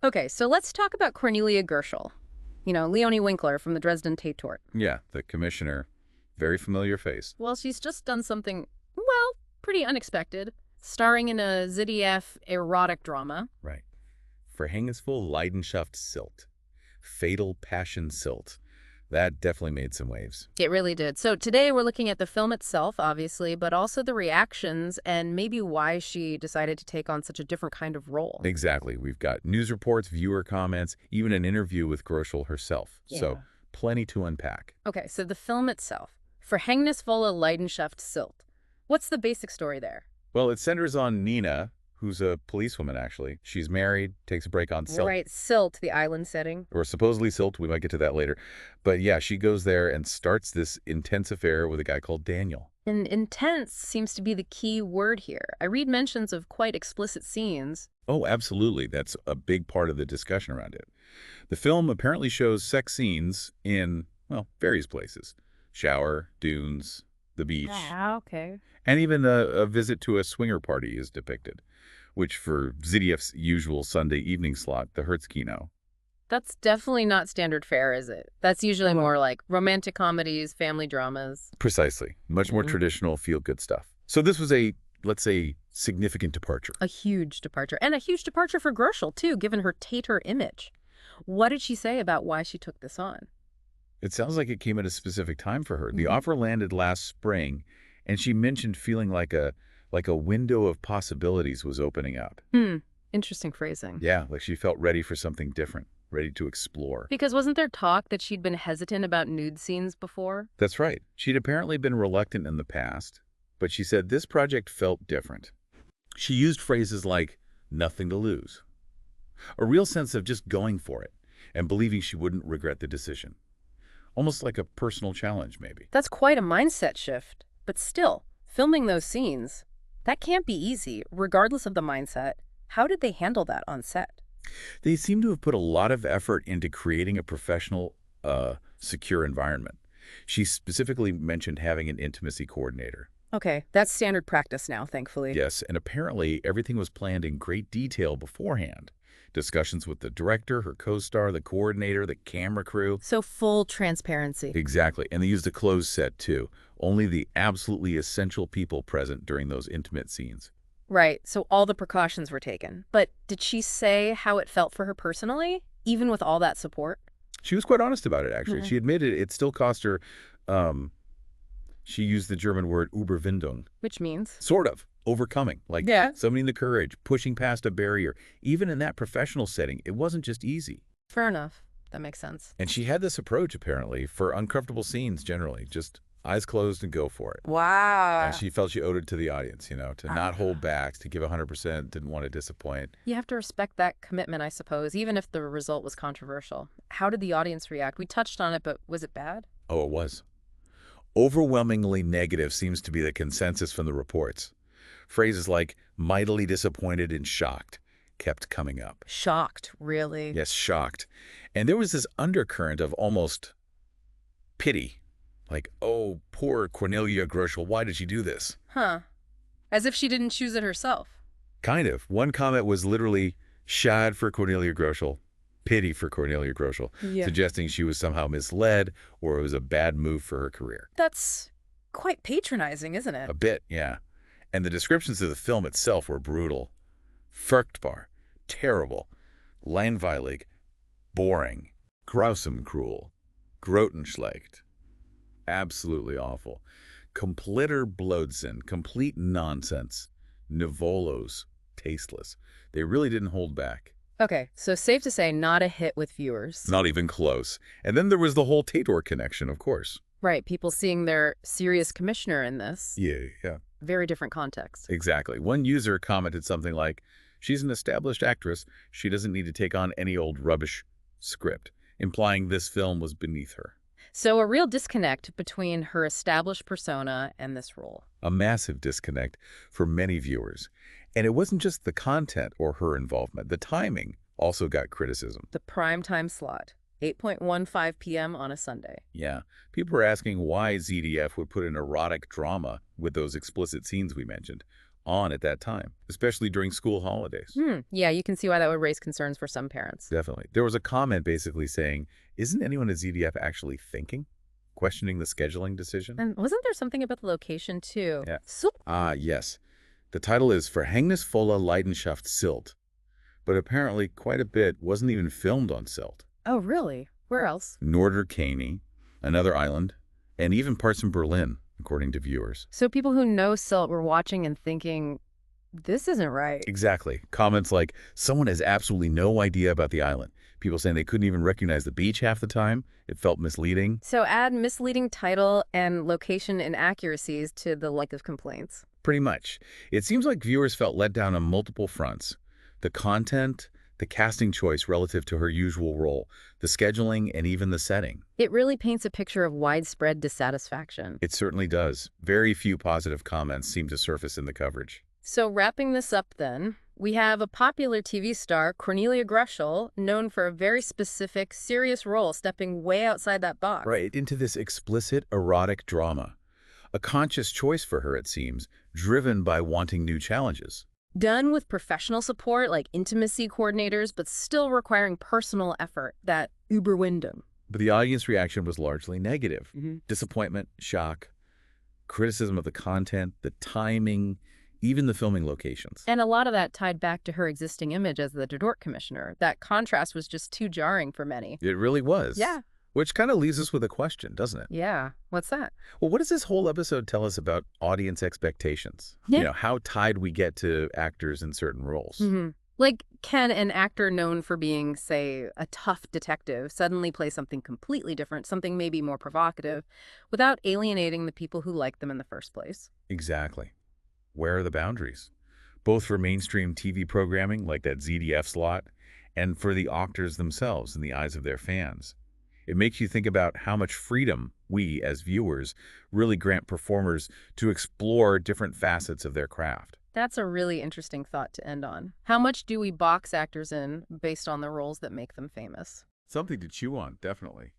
Okay, so let's talk about Cornelia Gerschel. You know, Leonie Winkler from the Dresden Tatort. Yeah, the commissioner. Very familiar face. Well, she's just done something, well, pretty unexpected. Starring in a ZDF erotic drama. Right. Verhängnisvoll Leidenschaft Sylt. Fatal Passion Sylt. That definitely made some waves. It really did. So today we're looking at the film itself, obviously, but also the reactions and maybe why she decided to take on such a different kind of role. Exactly. We've got news reports, viewer comments, even an interview with Gerschel herself. Yeah. So plenty to unpack. Okay, so the film itself. Verhängnisvolle Leidenschaft Sylt. What's the basic story there? Well, it centers on Nina, who's a policewoman, actually. She's married, takes a break on Sylt. Right, Sylt, the island setting. Or supposedly Sylt. We might get to that later. But yeah, she goes there and starts this intense affair with a guy called Daniel. And intense seems to be the key word here. I read mentions of quite explicit scenes. Oh, absolutely. That's a big part of the discussion around it. The film apparently shows sex scenes in, well, various places. Shower, dunes, the beach. Ah, okay. And even a visit to a swinger party is depicted, which for ZDF's usual Sunday evening slot, the Herzkino. That's definitely not standard fare, is it? That's usually more like romantic comedies, family dramas. Precisely. Much more traditional feel-good stuff. So this was a, let's say, significant departure. A huge departure. And a huge departure for Gerschel, too, given her Tator image. What did she say about why she took this on? It sounds like it came at a specific time for her. The offer landed last spring, and she mentioned feeling like a window of possibilities was opening up. Interesting phrasing. Yeah, like she felt ready for something different, ready to explore. Because wasn't there talk that she'd been hesitant about nude scenes before? That's right. She'd apparently been reluctant in the past, but she said this project felt different. She used phrases like, nothing to lose. A real sense of just going for it and believing she wouldn't regret the decision. Almost like a personal challenge, maybe. That's quite a mindset shift. But still, filming those scenes, that can't be easy, regardless of the mindset. How did they handle that on set? They seem to have put a lot of effort into creating a professional, secure environment. She specifically mentioned having an intimacy coordinator. Okay, that's standard practice now, thankfully. Yes, and apparently everything was planned in great detail beforehand. Discussions with the director, her co-star, the coordinator, the camera crew. So full transparency. Exactly, and they used a closed set too. Only the absolutely essential people present during those intimate scenes. Right, so all the precautions were taken. But did she say how it felt for her personally, even with all that support? She was quite honest about it, actually. She admitted it still cost her, she used the German word Überwindung. Which means? Sort of. Overcoming. Like summoning the courage, pushing past a barrier. Even in that professional setting, it wasn't just easy. Fair enough. That makes sense. And she had this approach, apparently, for uncomfortable scenes generally. Just eyes closed and go for it. Wow. And she felt she owed it to the audience, you know, to not hold back, to give 100%, didn't want to disappoint. You have to respect that commitment, I suppose, even if the result was controversial. How did the audience react? We touched on it, but was it bad? Oh, it was. Overwhelmingly negative seems to be the consensus from the reports. Phrases like mightily disappointed and shocked kept coming up. Shocked, really? Yes, shocked. And there was this undercurrent of almost pity. Like, oh, poor Cornelia Gerschel, why did she do this? Huh. As if she didn't choose it herself. Kind of. One comment was literally, "Schade for Cornelia Gerschel," pity for Cornelia Gerschel, suggesting she was somehow misled or it was a bad move for her career. That's quite patronizing, isn't it? A bit, yeah. And the descriptions of the film itself were brutal. Furchtbar, terrible, langweilig, boring, grausam cruel, grottenschlecht. Absolutely awful. Kompletter Blödsinn, complete nonsense. Niveaulos, tasteless. They really didn't hold back. Okay, so safe to say not a hit with viewers. Not even close. And then there was the whole Tatort connection, of course. Right, people seeing their serious commissioner in this. Yeah. Very different context. Exactly. One user commented something like, she's an established actress. She doesn't need to take on any old rubbish script, implying this film was beneath her. So a real disconnect between her established persona and this role. A massive disconnect for many viewers. And it wasn't just the content or her involvement. The timing also got criticism. The primetime slot, 8:15 p.m. on a Sunday. Yeah. People were asking why ZDF would put an erotic drama with those explicit scenes we mentioned. on at that time, especially during school holidays. Yeah, you can see why that would raise concerns for some parents. Definitely. There was a comment basically saying, isn't anyone at ZDF actually thinking? Questioning the scheduling decision? And wasn't there something about the location, too? Yeah. So, Yes. The title is Verhängnisvolle Leidenschaft Sylt. But apparently quite a bit wasn't even filmed on Sylt. oh, really? Where else? Norderkane, another island, and even parts in Berlin, according to viewers. So people who know Sylt were watching and thinking, this isn't right. Exactly. Comments like, someone has absolutely no idea about the island. People saying they couldn't even recognize the beach half the time. It felt misleading. So add misleading title and location inaccuracies to the list of complaints. Pretty much. It seems like viewers felt let down on multiple fronts. The content, the casting choice relative to her usual role, the scheduling, and even the setting. It really paints a picture of widespread dissatisfaction. It certainly does. Very few positive comments seem to surface in the coverage. So wrapping this up then, we have a popular TV star, Cornelia Greshel, known for a very specific, serious role, stepping way outside that box. Right, into this explicit erotic drama. A conscious choice for her, it seems, driven by wanting new challenges. Done with professional support like intimacy coordinators, but still requiring personal effort, that Überwindung. But the audience reaction was largely negative. Mm-hmm. Disappointment, shock, criticism of the content, the timing, even the filming locations. And a lot of that tied back to her existing image as the Tatort commissioner. That contrast was just too jarring for many. It really was. Yeah. Which kind of leaves us with a question, doesn't it? Yeah. What's that? Well, what does this whole episode tell us about audience expectations? Yeah. You know, how tied we get to actors in certain roles. Mm-hmm. Like, can an actor known for being, say, a tough detective suddenly play something completely different, something maybe more provocative, without alienating the people who like them in the first place? Exactly. Where are the boundaries? Both for mainstream TV programming, like that ZDF slot, and for the actors themselves in the eyes of their fans. It makes you think about how much freedom we, as viewers, really grant performers to explore different facets of their craft. That's a really interesting thought to end on. How much do we box actors in based on the roles that make them famous? Something to chew on, definitely.